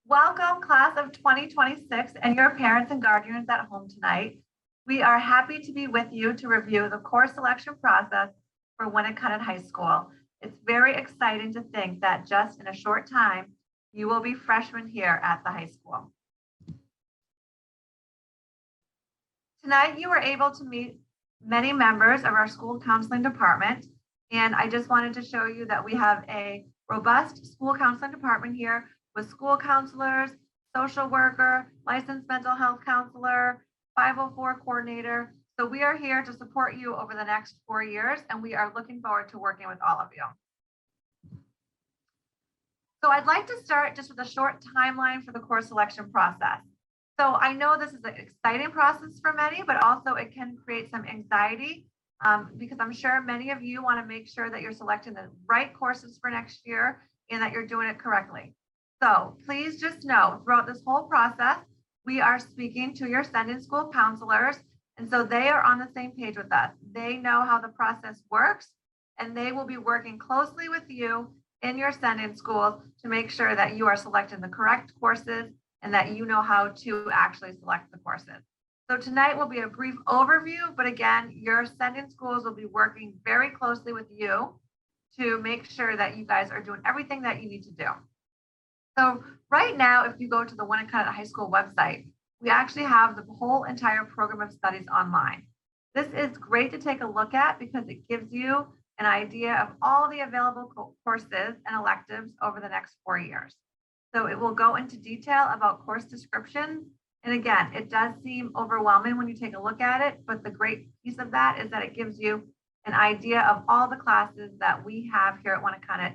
Welcome, class of 2026, and your parents and guardians at home tonight. We are happy to be with you to review the course selection process for Winnicott High School. It's very exciting to think that just in a short time, you will be freshmen here at the high school. Tonight, you were able to meet many members of our school counseling department, and I just wanted to show you that we have a robust school counseling department here with school counselors, social worker, licensed mental health counselor, 504 coordinator. So we are here to support you over the next 4 years, and we are looking forward to working with all of you. So I'd like to start just with a short timeline for the course selection process. So I know this is an exciting process for many, but also it can create some anxiety because I'm sure many of you want to make sure that you're selecting the right courses for next year and that you're doing it correctly. So please just know throughout this whole process, we are speaking to your send-in school counselors. And so they are on the same page with us. They know how the process works, and they will be working closely with you in your send-in schools to make sure that you are selecting the correct courses and that you know how to actually select the courses. So tonight will be a brief overview, but again, your send-in schools will be working very closely with you to make sure that you guys are doing everything that you need to do. So right now, if you go to the Winnicott High School website, we actually have the whole entire program of studies online. This is great to take a look at because it gives you an idea of all the available courses and electives over the next 4 years. So it will go into detail about course descriptions. And again, it does seem overwhelming when you take a look at it, but the great piece of that is that it gives you an idea of all the classes that we have here at Winnicott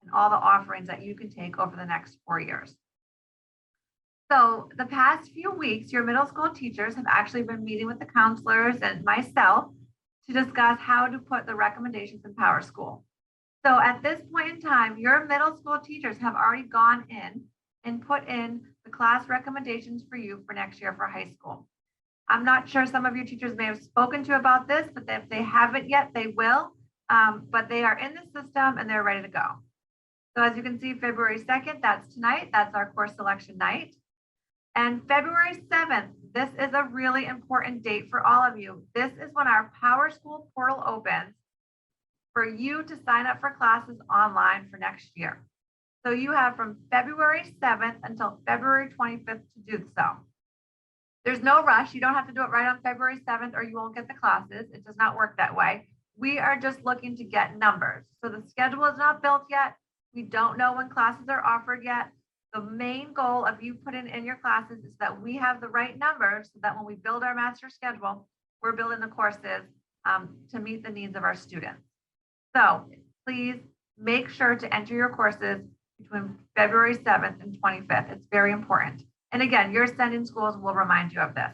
and all the offerings that you can take over the next 4 years. So the past few weeks, your middle school teachers have actually been meeting with the counselors and myself to discuss how to put the recommendations in PowerSchool. So at this point in time, your middle school teachers have already gone in and put in the class recommendations for you for next year for high school. I'm not sure some of your teachers may have spoken to you about this, but if they haven't yet, they will. But they are in the system and they're ready to go. So as you can see, February 2nd, that's tonight. That's our course selection night. And February 7th, this is a really important date for all of you. This is when our PowerSchool Portal opens for you to sign up for classes online for next year. So you have from February 7th until February 25th to do so. There's no rush. You don't have to do it right on February 7th or you won't get the classes. It does not work that way. We are just looking to get numbers. So the schedule is not built yet. We don't know when classes are offered yet. The main goal of you putting in your classes is that we have the right numbers so that when we build our master schedule, we're building the courses to meet the needs of our students. So please make sure to enter your courses between February 7th and 25th. It's very important. And again, your send-in schools will remind you of this.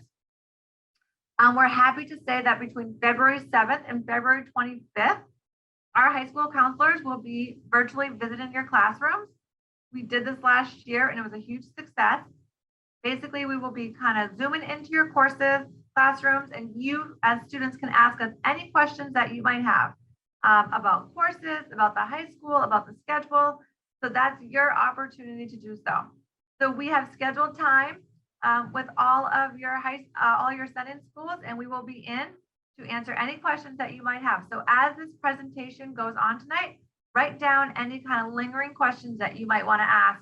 We're happy to say that between February 7th and February 25th, our high school counselors will be virtually visiting your classrooms. We did this last year and it was a huge success. Basically, we will be kind of zooming into your courses, classrooms, and you as students can ask us any questions that you might have about courses, about the high school, about the schedule. So that's your opportunity to do so. So we have scheduled time with all of your all your send-in schools, and we will be in to answer any questions that you might have. So as this presentation goes on tonight, write down any kind of lingering questions that you might want to ask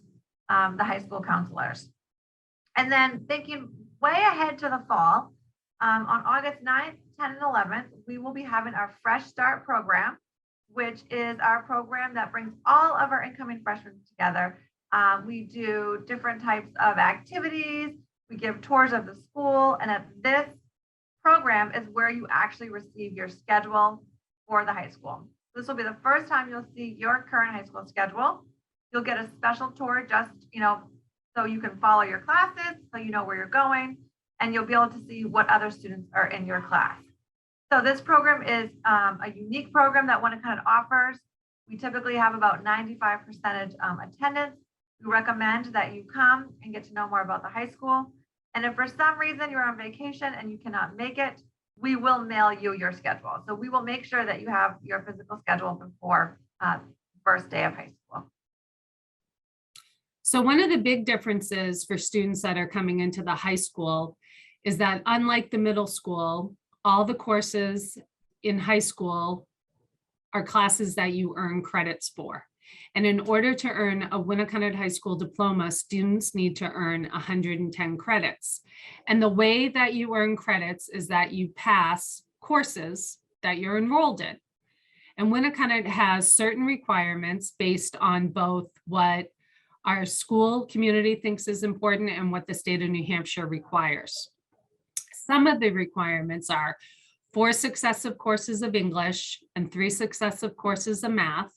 the high school counselors. And then thinking way ahead to the fall, on August 9th, 10th, and 11th, we will be having our Fresh Start program, which is our program that brings all of our incoming freshmen together. We do different types of activities. We give tours of the school. And at this program is where you actually receive your schedule for the high school. This will be the first time you'll see your current high school schedule. You'll get a special tour just, so you can follow your classes, so you know where you're going, and you'll be able to see what other students are in your class. So this program is a unique program that Winnicott offers. We typically have about 95% attendance. We recommend that you come and get to know more about the high school. And if for some reason you're on vacation and you cannot make it, we will mail you your schedule. So we will make sure that you have your physical schedule before first day of high school. So one of the big differences for students that are coming into the high school is that unlike the middle school, all the courses in high school are classes that you earn credits for. And in order to earn a Winnacunnet High School diploma, students need to earn 110 credits. And the way that you earn credits is that you pass courses that you're enrolled in. And Winnacunnet has certain requirements based on both what our school community thinks is important and what the state of New Hampshire requires. Some of the requirements are 4 successive courses of English and 3 successive courses of math,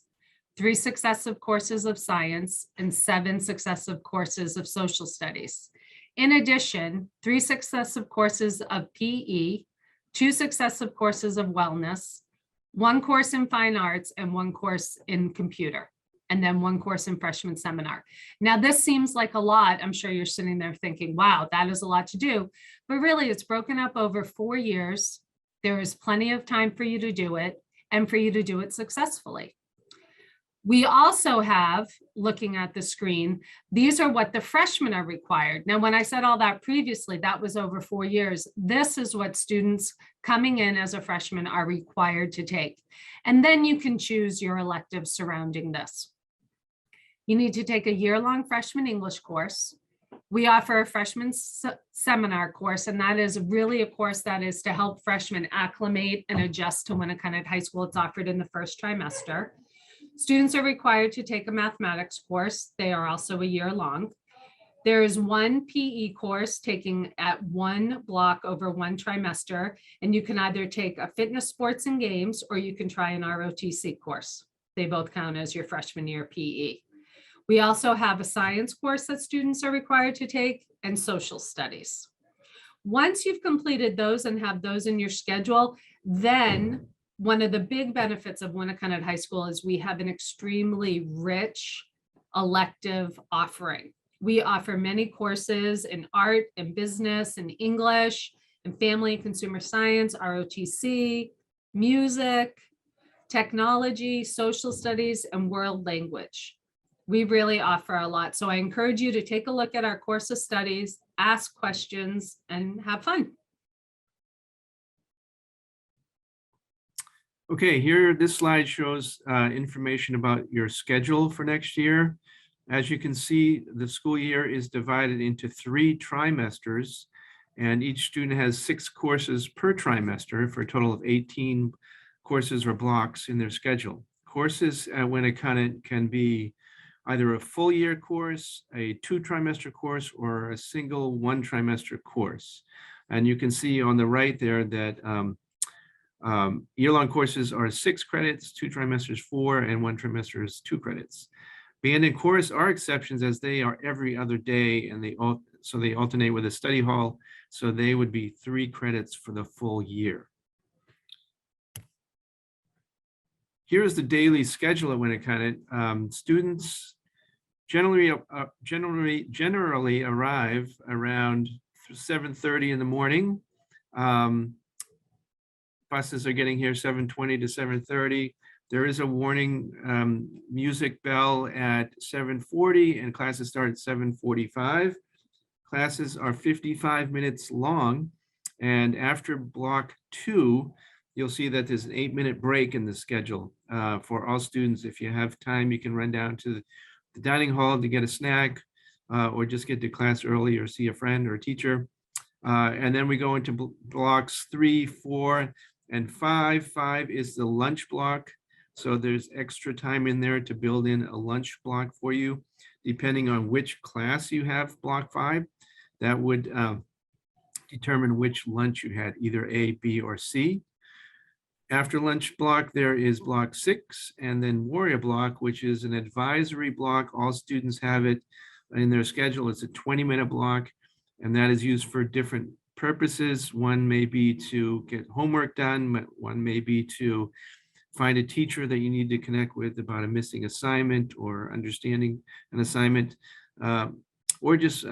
3 successive courses of science, and 7 successive courses of social studies. In addition, 3 successive courses of PE, 2 successive courses of wellness, 1 course in fine arts, and 1 course in computer, and then 1 course in freshman seminar. Now, this seems like a lot. I'm sure you're sitting there thinking, wow, that is a lot to do. But really, it's broken up over 4 years. There is plenty of time for you to do it and for you to do it successfully. We also have, looking at the screen, these are what the freshmen are required. Now, when I said all that previously, that was over 4 years. This is what students coming in as a freshman are required to take. And then you can choose your electives surrounding this. You need to take a year-long freshman English course. We offer a freshman seminar course, and that is really a course that is to help freshmen acclimate and adjust to Winnacunnet High School. It's offered in the first trimester. Students are required to take a mathematics course. They are also a year long. There is 1 PE course taking at 1 block over 1 trimester, and you can either take a fitness, sports, and games, or you can try an ROTC course. They both count as your freshman year PE. We also have a science course that students are required to take, and social studies. Once you've completed those and have those in your schedule, then one of the big benefits of Winnacunnet High School is we have an extremely rich elective offering. We offer many courses in art and business and English and family and consumer science, ROTC, music, technology, social studies, and world language. We really offer a lot. So I encourage you to take a look at our course of studies, ask questions, and have fun. Okay, here, this slide shows information about your schedule for next year. As you can see, the school year is divided into 3 trimesters, and each student has 6 courses per trimester for a total of 18 courses or blocks in their schedule. Courses at Winnacunnet can be either a full year course, a 2 trimester course, or a single 1 trimester course. And you can see on the right there that year-long courses are 6 credits, 2 trimesters 4, and 1 trimester is 2 credits. Band and chorus are exceptions, as they are every other day, and they alternate with a study hall, so they would be 3 credits for the full year. Here's the daily schedule at Winnacunnet. Students generally arrive around 7:30 in the morning. Buses are getting here 7:20 to 7:30. There is a warning music bell at 7:40, and classes start at 7:45. Classes are 55 minutes long, and after block 2, you'll see that there's an 8-minute break in the schedule for all students. If you have time, you can run down to the dining hall to get a snack, or just get to class early or see a friend or a teacher. And then we go into blocks 3, 4, and 5. 5 is the lunch block. So there's extra time in there to build in a lunch block for you. Depending on which class you have, block 5, that would determine which lunch you had, either A, B, or C. After lunch block, there is block 6, and then warrior block, which is an advisory block. All students have it in their schedule. It's a 20-minute block, and that is used for different purposes. One may be to get homework done. One may be to find a teacher that you need to connect with about a missing assignment or understanding an assignment, or just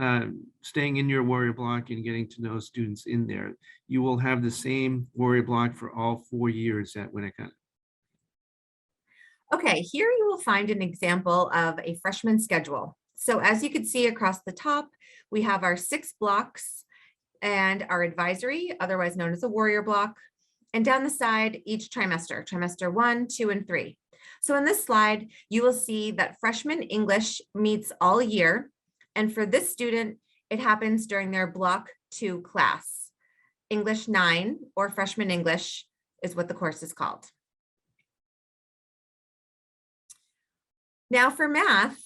staying in your warrior block and getting to know students in there. You will have the same warrior block for all 4 years at Winnacunnet. Okay, here you will find an example of a freshman schedule. So as you can see across the top, we have our 6 blocks and our advisory, otherwise known as a warrior block. And down the side, each trimester, trimester 1, 2, and 3. So in this slide, you will see that freshman English meets all year. And for this student, it happens during their block 2 class. English 9 or freshman English is what the course is called. Now for math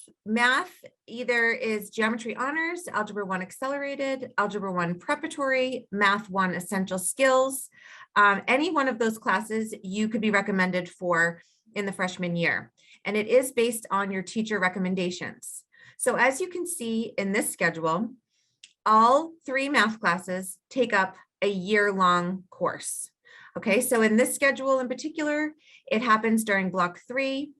either is Geometry Honors, Algebra 1 Accelerated, Algebra 1 Preparatory, Math 1 Essential Skills. Any one of those classes you could be recommended for in the freshman year. And it is based on your teacher recommendations. So as you can see in this schedule, all 3 math classes take up a year-long course. Okay, so in this schedule in particular, it happens during block 3.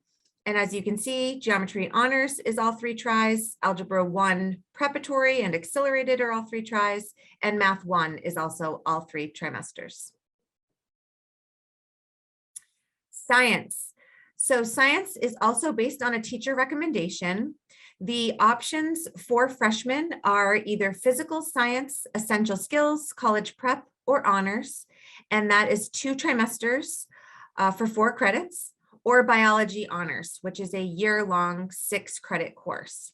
And as you can see, Geometry Honors is all 3 tries, Algebra 1 Preparatory and Accelerated are all 3 tries, and Math 1 is also all 3 trimesters. Science. So science is also based on a teacher recommendation. The options for freshmen are either Physical Science, Essential Skills, College Prep, or Honors, and that is 2 trimesters for 4 credits. Or Biology Honors, which is a year-long 6-credit course.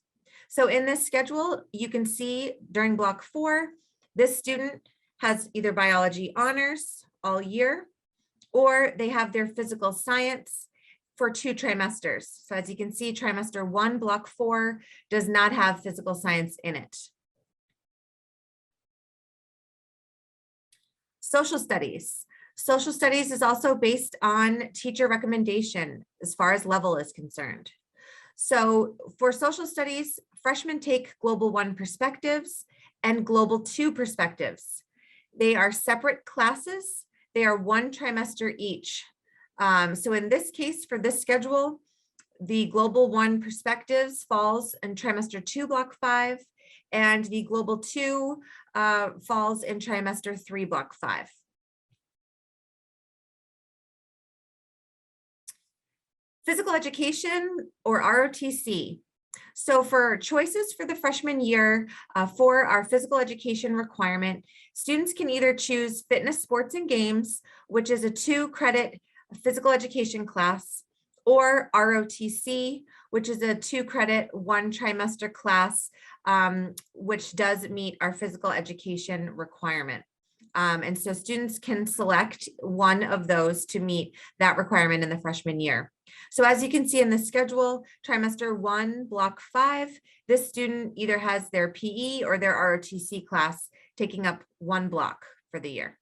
So in this schedule, you can see during block 4, this student has either Biology Honors all year, or they have their Physical Science for 2 trimesters. So as you can see, trimester 1, block 4 does not have Physical Science in it. Social Studies. Social Studies is also based on teacher recommendation as far as level is concerned. So for Social Studies, freshmen take Global 1 Perspectives and Global 2 Perspectives. They are separate classes. They are 1 trimester each. So in this case, for this schedule, the Global 1 Perspectives falls in trimester 2, block 5, and the Global 2 falls in trimester 3, block 5. Physical education or ROTC. So for choices for the freshman year for our physical education requirement, students can either choose fitness, sports, and games, which is a 2-credit physical education class, or ROTC, which is a 2-credit 1 trimester class, which does meet our physical education requirement. And so students can select one of those to meet that requirement in the freshman year. So as you can see in the schedule, trimester 1, block 5, this student either has their PE or their ROTC class taking up 1 block for the year.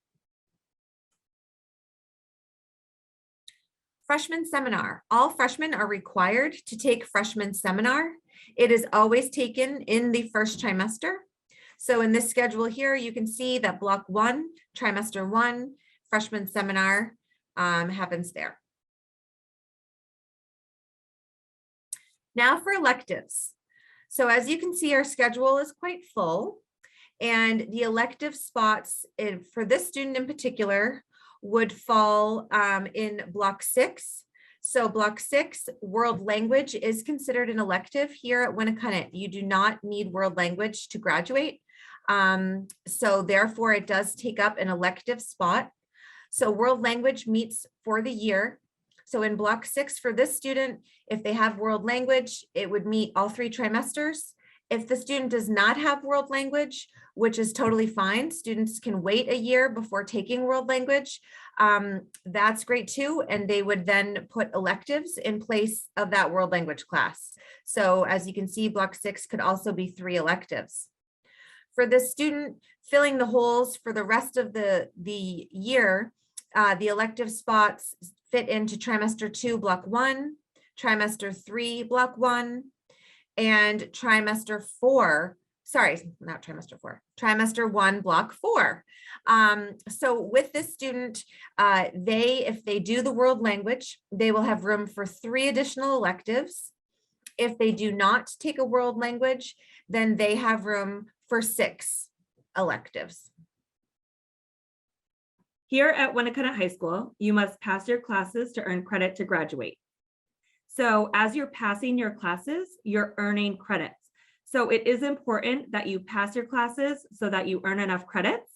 Freshman seminar. All freshmen are required to take freshman seminar. It is always taken in the first trimester. So in this schedule here, you can see that block 1, trimester 1, freshman seminar happens there. Now for electives. So as you can see, our schedule is quite full, and the elective spots for this student in particular would fall in block 6. So block 6, world language is considered an elective here at Winnacunnet. You do not need world language to graduate. So therefore it does take up an elective spot. So world language meets for the year. So in block 6 for this student, if they have world language, it would meet all 3 trimesters. If the student does not have world language, which is totally fine, students can wait a year before taking world language. That's great too. And they would then put electives in place of that world language class. So as you can see, block 6 could also be 3 electives. For the student filling the holes for the rest of the year, the elective spots fit into trimester 2, block 1, trimester 3, block 1, and trimester 4, sorry, not trimester 4, trimester 1, block 4. So with this student, if they do the world language, they will have room for 3 additional electives. If they do not take a world language, then they have room for 6 electives. Here at Winnacunnet High School, you must pass your classes to earn credit to graduate. So as you're passing your classes, you're earning credits. So it is important that you pass your classes so that you earn enough credits.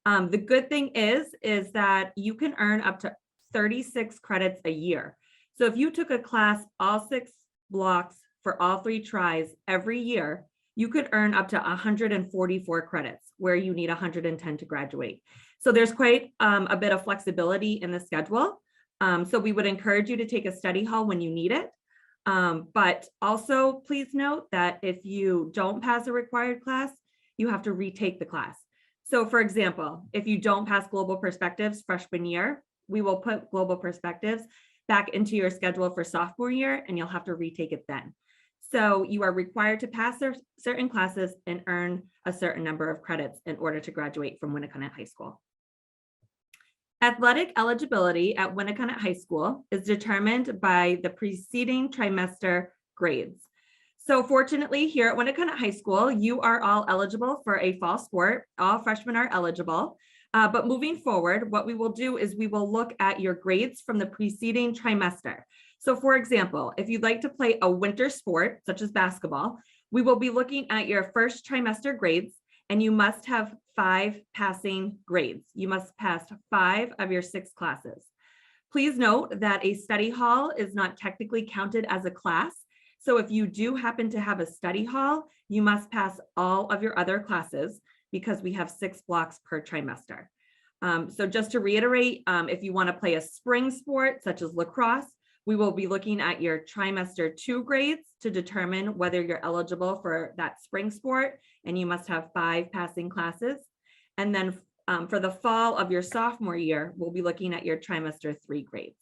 The good thing is that you can earn up to 36 credits a year. So if you took a class, all 6 blocks for all 3 tries every year, you could earn up to 144 credits, where you need 110 to graduate. So there's quite a bit of flexibility in the schedule. So we would encourage you to take a study hall when you need it. But also please note that if you don't pass a required class, you have to retake the class. So for example, if you don't pass Global Perspectives freshman year, we will put Global Perspectives back into your schedule for sophomore year, and you'll have to retake it then. So you are required to pass certain classes and earn a certain number of credits in order to graduate from Winnacunnet High School. Athletic eligibility at Winnacunnet High School is determined by the preceding trimester grades. So fortunately, here at Winnacunnet High School, you are all eligible for a fall sport. All freshmen are eligible. But moving forward, what we will do is we will look at your grades from the preceding trimester. So for example, if you'd like to play a winter sport, such as basketball, we will be looking at your first trimester grades, and you must have 5 passing grades. You must pass 5 of your 6 classes. Please note that a study hall is not technically counted as a class. So if you do happen to have a study hall, you must pass all of your other classes, because we have 6 blocks per trimester. So just to reiterate, if you want to play a spring sport such as lacrosse, we will be looking at your trimester 2 grades to determine whether you're eligible for that spring sport, and you must have 5 passing classes. And then for the fall of your sophomore year, we'll be looking at your trimester 3 grades.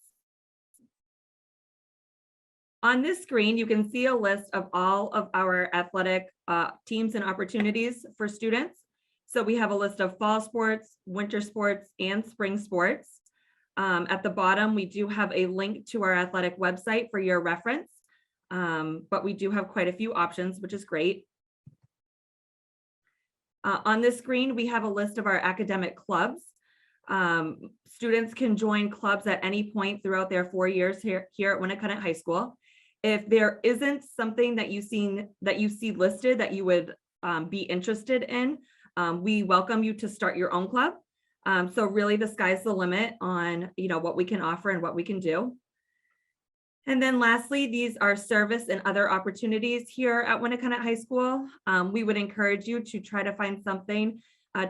On this screen, you can see a list of all of our athletic teams and opportunities for students. So we have a list of fall sports, winter sports, and spring sports. At the bottom, we do have a link to our athletic website for your reference, but we do have quite a few options, which is great. On this screen, we have a list of our academic clubs. Students can join clubs at any point throughout their 4 years here at Winnacunnet High School. If there isn't something that you see listed that you would be interested in, we welcome you to start your own club. So really the sky's the limit on what we can offer and what we can do. And then lastly, these are service and other opportunities here at Winnacunnet High School. We would encourage you to try to find something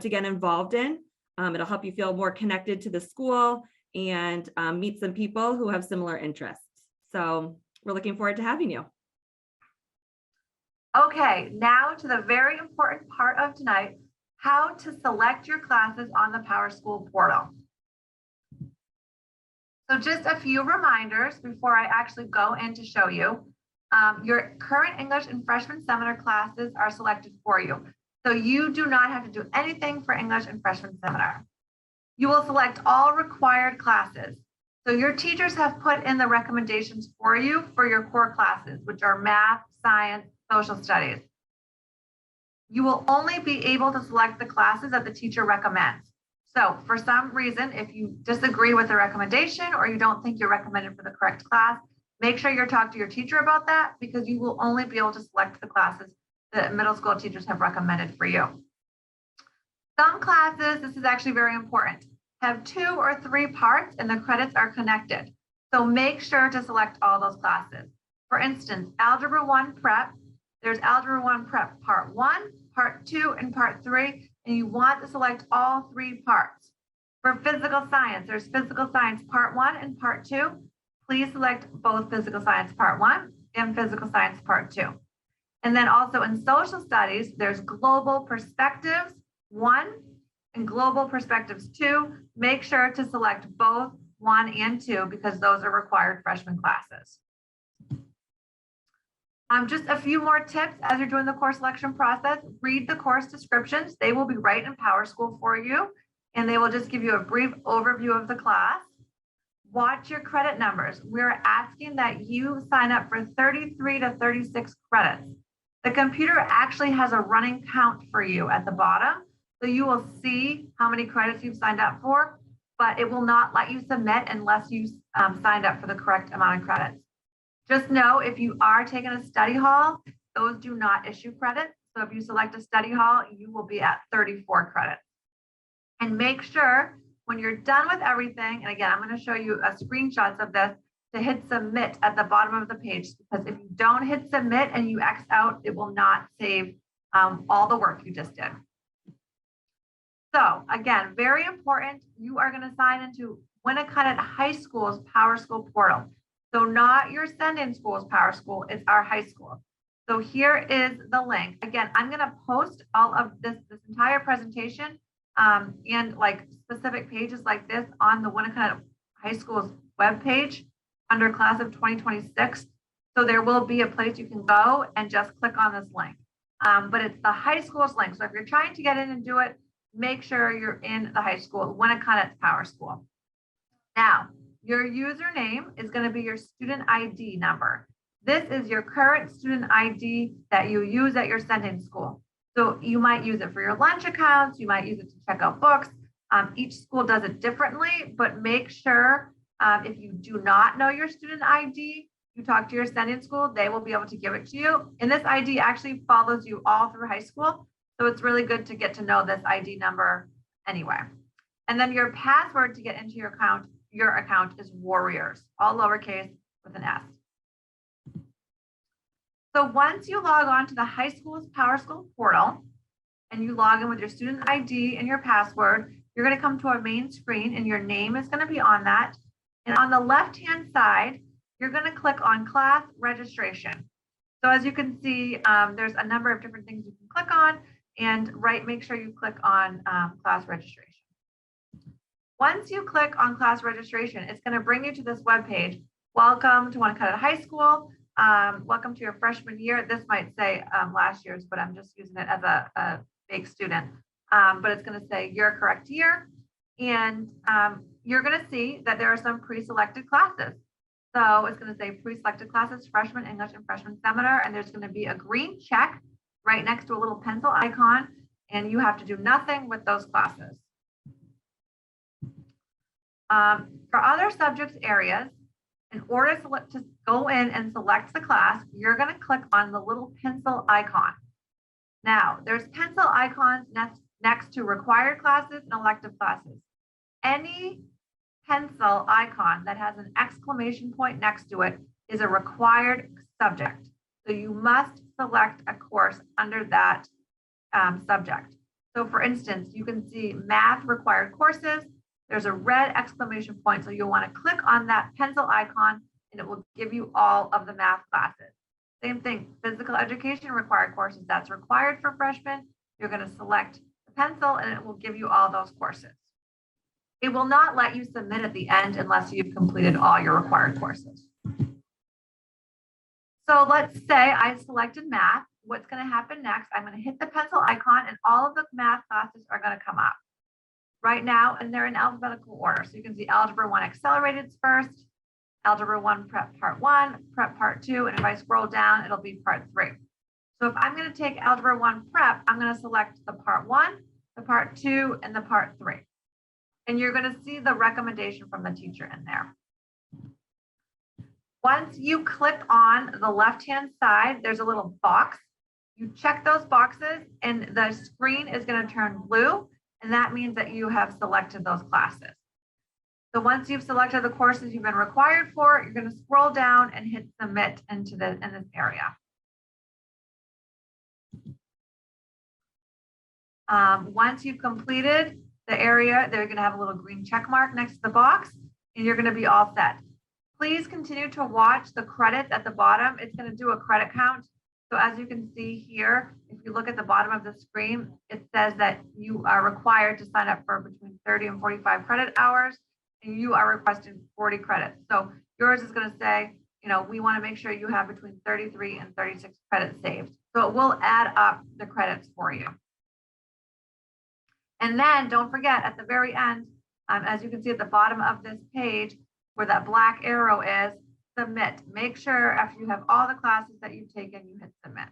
to get involved in. It'll help you feel more connected to the school and meet some people who have similar interests. So we're looking forward to having you. Okay, now to the very important part of tonight, how to select your classes on the PowerSchool Portal. So just a few reminders before I actually go in to show you. Your current English and freshman seminar classes are selected for you. So you do not have to do anything for English and freshman seminar. You will select all required classes. So your teachers have put in the recommendations for you for your core classes, which are math, science, social studies. You will only be able to select the classes that the teacher recommends. So for some reason, if you disagree with the recommendation or you don't think you're recommended for the correct class, make sure you're talking to your teacher about that, because you will only be able to select the classes that middle school teachers have recommended for you. Some classes, this is actually very important, have 2 or 3 parts and the credits are connected. So make sure to select all those classes. For instance, Algebra 1 Prep, there's Algebra 1 Prep Part 1, Part 2, and Part 3, and you want to select all 3 parts. For Physical Science, there's Physical Science Part 1 and Part 2. Please select both Physical Science Part 1 and Physical Science Part 2. And then also in Social Studies, there's Global Perspectives 1 and Global Perspectives 2. Make sure to select both 1 and 2 because those are required freshman classes. Just a few more tips as you're doing the course selection process. Read the course descriptions. They will be right in PowerSchool for you, and they will just give you a brief overview of the class. Watch your credit numbers. We're asking that you sign up for 33 to 36 credits. The computer actually has a running count for you at the bottom, so you will see how many credits you've signed up for, but it will not let you submit unless you signed up for the correct amount of credits. Just know if you are taking a study hall, those do not issue credits. So if you select a study hall, you will be at 34 credits. And make sure when you're done with everything, and again, I'm going to show you screenshots of this, to hit submit at the bottom of the page, because if you don't hit submit and you X out, it will not save all the work you just did. So again, very important, you are going to sign into Winnicott High School's PowerSchool Portal. So not your send-in school's PowerSchool, it's our high school. So here is the link. Again, I'm going to post all of this entire presentation and like specific pages like this on the Winnicott High School's webpage under class of 2026. So there will be a place you can go and just click on this link. But it's the high school's link. So if you're trying to get in and do it, make sure you're in the high school, Winnicott's PowerSchool. Now, your username is going to be your student ID number. This is your current student ID that you use at your send-in school. So you might use it for your lunch accounts, you might use it to check out books. Each school does it differently, but make sure if you do not know your student ID, you talk to your send-in school, they will be able to give it to you. And this ID actually follows you all through high school. So it's really good to get to know this ID number anyway. And then your password to get into your account is Warriors, all lowercase with an S. So once you log on to the high school's PowerSchool portal and you log in with your student ID and your password, you're going to come to a main screen and your name is going to be on that. And on the left-hand side, you're going to click on class registration. So as you can see, there's a number of different things you can click on, and make sure you click on class registration. Once you click on class registration, it's going to bring you to this webpage. Welcome to Winnicott High School. Welcome to your freshman year. This might say last year's, but I'm just using it as a fake student. But it's going to say your correct year. And you're going to see that there are some pre-selected classes. So it's going to say pre-selected classes, freshman English and freshman seminar. And there's going to be a green check right next to a little pencil icon. And you have to do nothing with those classes. For other subjects areas, in order to go in and select the class, you're going to click on the little pencil icon. Now, there's pencil icons next to required classes and elective classes. Any pencil icon that has an exclamation point next to it is a required subject. So you must select a course under that subject. So for instance, you can see math required courses. There's a red exclamation point. So you'll want to click on that pencil icon and it will give you all of the math classes. Same thing, physical education required courses, that's required for freshmen. You're going to select the pencil and it will give you all those courses. It will not let you submit at the end unless you've completed all your required courses. So let's say I selected math. What's going to happen next? I'm going to hit the pencil icon and all of the math classes are going to come up right now, and they're in alphabetical order. So you can see Algebra 1 Accelerated first, Algebra 1 Prep Part 1, Prep Part 2, and if I scroll down, it'll be Part 3. So if I'm going to take Algebra 1 Prep, I'm going to select the Part 1, the Part 2, and the Part 3. And you're going to see the recommendation from the teacher in there. Once you click on the left-hand side, there's a little box. You check those boxes and the screen is going to turn blue. And that means that you have selected those classes. So once you've selected the courses you've been required for, you're going to scroll down and hit submit in this area. Once you've completed the area, they're going to have a little green check mark next to the box, and you're going to be all set. Please continue to watch the credits at the bottom. It's going to do a credit count. So as you can see here, if you look at the bottom of the screen, it says that you are required to sign up for between 30 and 45 credit hours, and you are requesting 40 credits. So yours is going to say, we want to make sure you have between 33 and 36 credits saved. So it will add up the credits for you. And then don't forget at the very end, as you can see at the bottom of this page, where that black arrow is, submit. Make sure after you have all the classes that you've taken, you hit submit.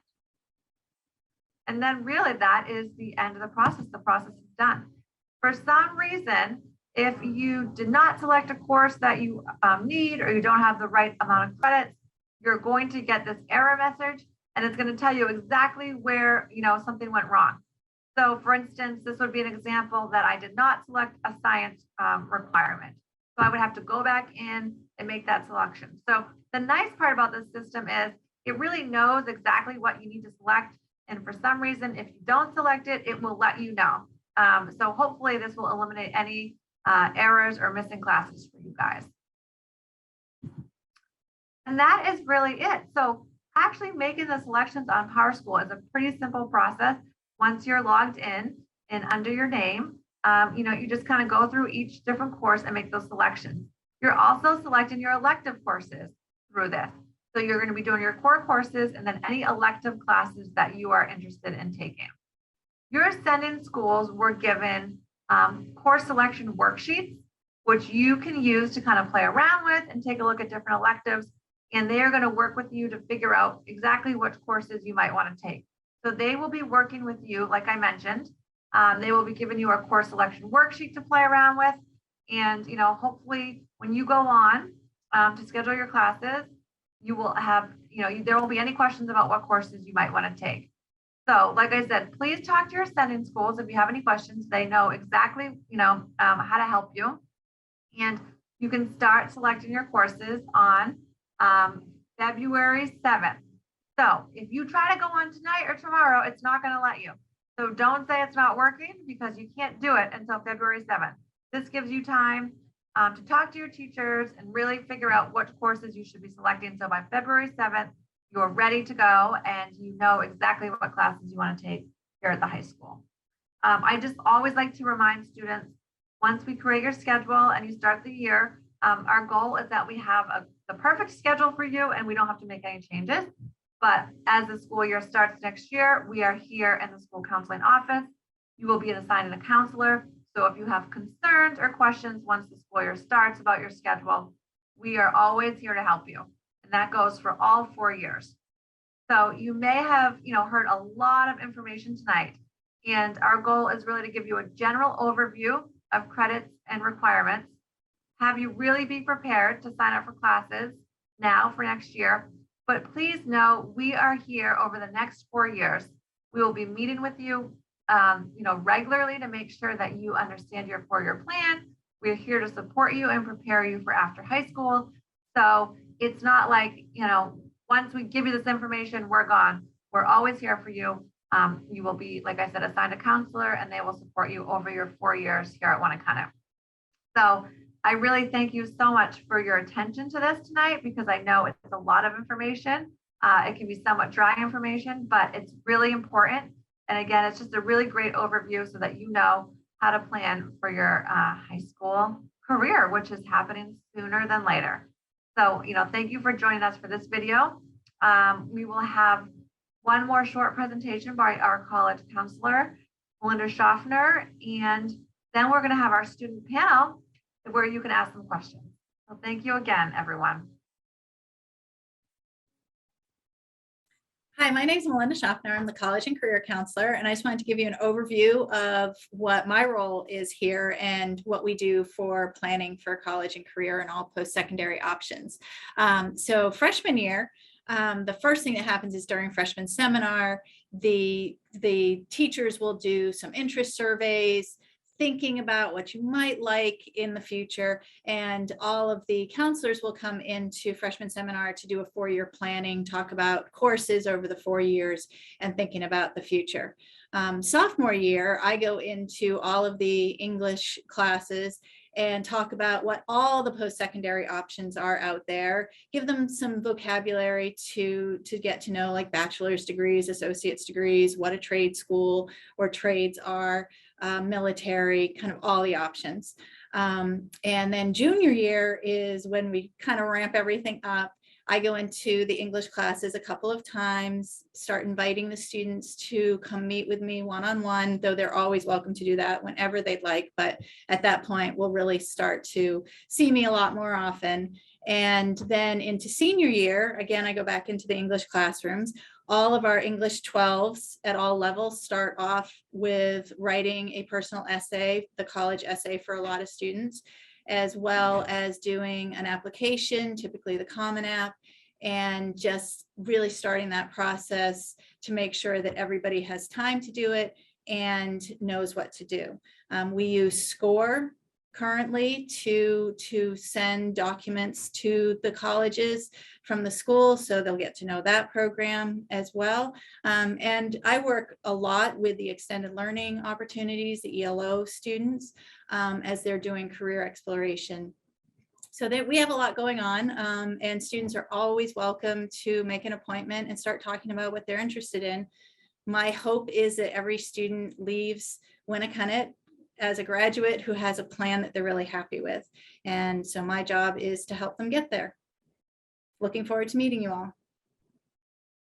And then really that is the end of the process. The process is done. For some reason, if you did not select a course that you need, or you don't have the right amount of credits, you're going to get this error message. and it's going to tell you exactly where, something went wrong. So for instance, this would be an example that I did not select a science requirement. So I would have to go back in and make that selection. So the nice part about this system is it really knows exactly what you need to select. And for some reason, if you don't select it, it will let you know. So hopefully this will eliminate any errors or missing classes for you guys. And that is really it. So actually making the selections on PowerSchool is a pretty simple process. Once you're logged in and under your name, you just kind of go through each different course and make those selections. You're also selecting your elective courses through this. So you're going to be doing your core courses and then any elective classes that you are interested in taking. Your ascending schools were given course selection worksheets, which you can use to kind of play around with and take a look at different electives. And they are going to work with you to figure out exactly which courses you might want to take. So they will be working with you, like I mentioned. They will be giving you a course selection worksheet to play around with. And, hopefully when you go on to schedule your classes, you will have, there won't be any questions about what courses you might want to take. So like I said, please talk to your ascending schools. If you have any questions, they know exactly, how to help you. And you can start selecting your courses on February 7th. So if you try to go on tonight or tomorrow, it's not going to let you. So don't say it's not working because you can't do it until February 7th. This gives you time to talk to your teachers and really figure out what courses you should be selecting. So by February 7th, you're ready to go and you know exactly what classes you want to take here at the high school. I just always like to remind students, once we create your schedule and you start the year, our goal is that we have the perfect schedule for you and we don't have to make any changes. But as the school year starts next year, we are here in the school counseling office. You will be assigned a counselor. So if you have concerns or questions once the school year starts about your schedule, we are always here to help you. And that goes for all 4 years. So you may have, heard a lot of information tonight. And our goal is really to give you a general overview of credits and requirements, have you really be prepared to sign up for classes now for next year. But please know we are here over the next 4 years. We will be meeting with you, regularly to make sure that you understand your 4-year plan. We're here to support you and prepare you for after high school. So it's not like, once we give you this information, we're gone. We're always here for you. You will be, like I said, assigned a counselor and they will support you over your 4 years here at Winnacunnet. So I really thank you so much for your attention to this tonight, because I know it's a lot of information. It can be somewhat dry information, but it's really important. And again, it's just a really great overview so that you know how to plan for your high school career, which is happening sooner than later. So, thank you for joining us for this video. We will have one more short presentation by our college counselor, Melinda Schaffner, and then we're going to have our student panel where you can ask some questions. So thank you again, everyone. Hi, my name is Melinda Schaffner. I'm the college and career counselor, and I just wanted to give you an overview of what my role is here and what we do for planning for college and career and all post-secondary options. So freshman year, the first thing that happens is during freshman seminar, the teachers will do some interest surveys, thinking about what you might like in the future, and all of the counselors will come into freshman seminar to do a 4-year planning, talk about courses over the 4 years and thinking about the future. Sophomore year, I go into all of the English classes and talk about what all the post-secondary options are out there, give them some vocabulary to get to know, like bachelor's degrees, associate's degrees, what a trade school or trades are, military, kind of all the options. And then junior year is when we kind of ramp everything up. I go into the English classes a couple of times, start inviting the students to come meet with me one-on-one, though they're always welcome to do that whenever they'd like. But at that point, we'll really start to see me a lot more often. And then into senior year, again, I go back into the English classrooms. All of our English 12s at all levels start off with writing a personal essay, the college essay for a lot of students, as well as doing an application, typically the Common App, and just really starting that process to make sure that everybody has time to do it and knows what to do. We use SCORE currently to send documents to the colleges from the school, so they'll get to know that program as well. And I work a lot with the extended learning opportunities, the ELO students, as they're doing career exploration. So that we have a lot going on, and students are always welcome to make an appointment and start talking about what they're interested in. My hope is that every student leaves Winnacunnet as a graduate who has a plan that they're really happy with. And so my job is to help them get there. Looking forward to meeting you all.